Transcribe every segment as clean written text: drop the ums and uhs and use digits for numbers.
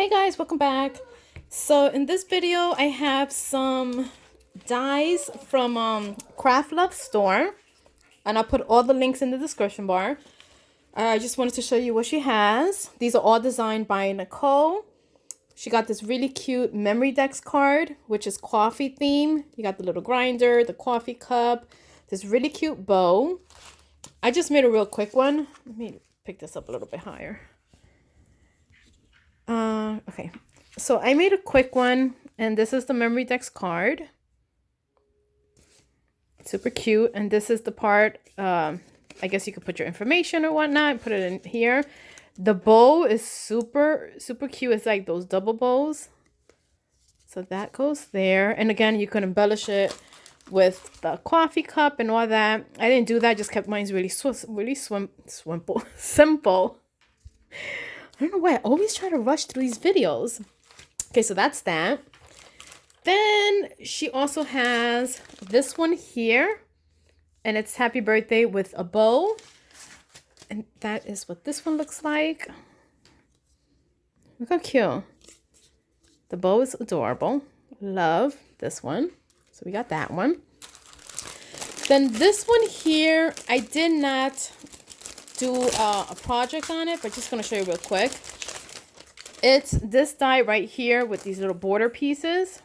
Hey guys, welcome back. So in this video I have some dies from Craaft Loove store, and I'll put all the links in the description bar. I just wanted to show you what she has. These are all designed by Nicole. She got this really cute memory decks card, which is coffee theme. You got the little grinder, the coffee cup, this really cute bow. I just made a real quick one. Let me pick this up a little bit higher. Okay, so I made a quick one, and this is the memory decks card. Super cute. And this is the part, I guess you could put your information or whatnot, put it in here. The bow is super cute. It's like those double bows, so that goes there. And again, you can embellish it with the coffee cup and all that. I didn't do that, just kept mine really simple. I don't know why I always try to rush through these videos. Okay, so that's that. Then she also has this one here, and it's happy birthday with a bow. And that is what this one looks like. Look how cute. The bow is adorable. Love this one. So we got that one. Then this one here, I did not do a project on it, but just going to show you real quick. It's this die right here with these little border pieces,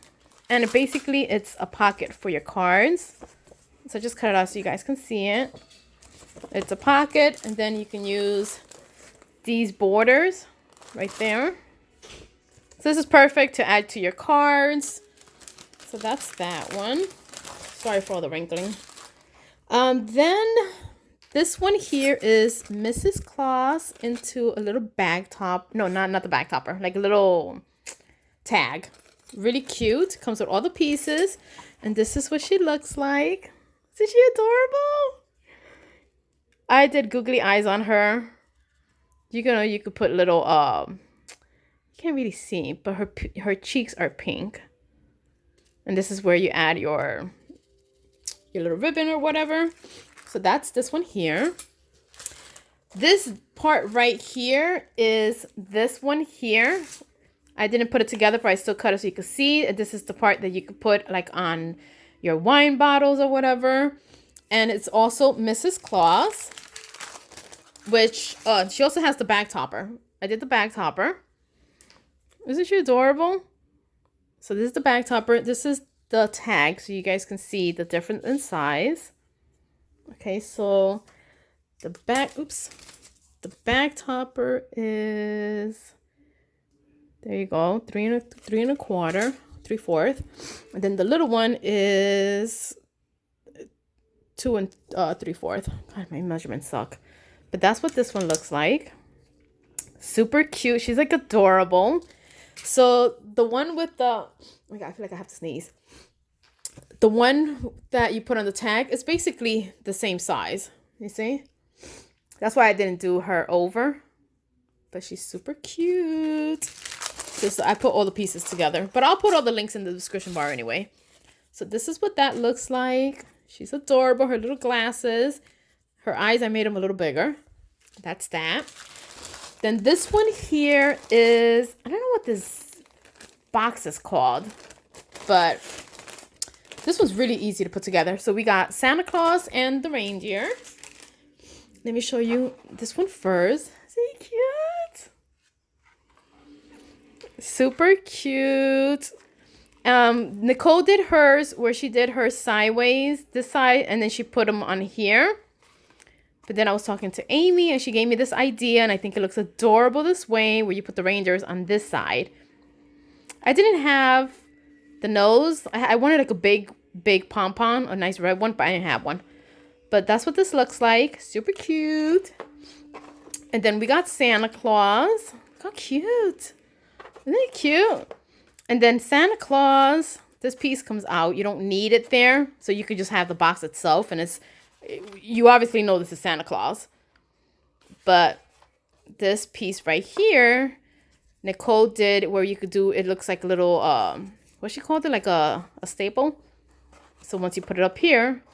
and basically it's a pocket for your cards. So just cut it out so you guys can see it. It's a pocket, and then you can use these borders right there. So this is perfect to add to your cards. So that's that one. Sorry for all the wrinkling. Then this one here is Mrs. Claus into a little bag top. No, not the bag topper. Like a little tag. Really cute. Comes with all the pieces. And this is what she looks like. Isn't she adorable? I did googly eyes on her. You could put little, you can't really see, but her cheeks are pink. And this is where you add your little ribbon or whatever. So that's this one here. This part right here is this one here. I didn't put it together, but I still cut it so you can see. This is the part that you could put like on your wine bottles or whatever. And it's also Mrs. Claus, which she also has the bag topper. I did the bag topper. Isn't she adorable? So this is the bag topper. This is the tag, so you guys can see the difference in size. Okay, so the bag topper is, there you go, 3 1/4, 3/4, and then the little one is 2 3/4. God, my measurements suck, but that's what this one looks like. Super cute. She's like adorable. So the one with the, oh my God, I feel like I have to sneeze. The one that you put on the tag is basically the same size. You see? That's why I didn't do her over. But she's super cute. So I put all the pieces together. But I'll put all the links in the description bar anyway. So this is what that looks like. She's adorable. Her little glasses. Her eyes, I made them a little bigger. That's that. Then this one here is, I don't know what this box is called, but this was really easy to put together. So we got Santa Claus and the reindeer. Let me show you this one first. Isn't it cute? Super cute. Nicole did hers where she did her sideways, this side, and then she put them on here. But then I was talking to Amy, and she gave me this idea, and I think it looks adorable this way, where you put the reindeers on this side. I didn't have the nose. I wanted like a big pom-pom, a nice red one, but I didn't have one. But that's what this looks like. Super cute. And then we got Santa Claus. Look how cute. Isn't it cute? And then Santa Claus, this piece comes out. You don't need it there, so you could just have the box itself, and you obviously know this is Santa Claus. But this piece right here, Nicole did where you could do, it looks like a little, what she called it, like a staple. So once you put it up here,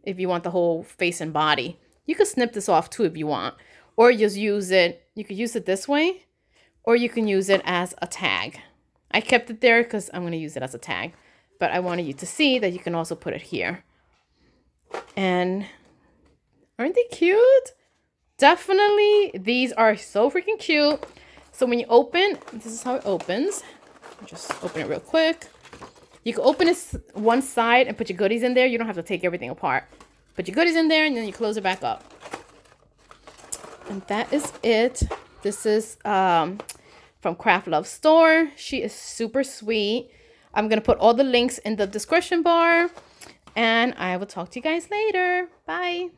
if you want the whole face and body, you could snip this off too if you want. Or just use it, you could use it this way, or you can use it as a tag. I kept it there because I'm going to use it as a tag, but I wanted you to see that you can also put it here. And aren't they cute? Definitely, these are so freaking cute. So when you open, this is how it opens. Just open it real quick. You can open it one side and put your goodies in there. You don't have to take everything apart. Put your goodies in there and then you close it back up. And that is it. This is from Craaft Loove store. She is super sweet. I'm going to put all the links in the description bar. And I will talk to you guys later. Bye.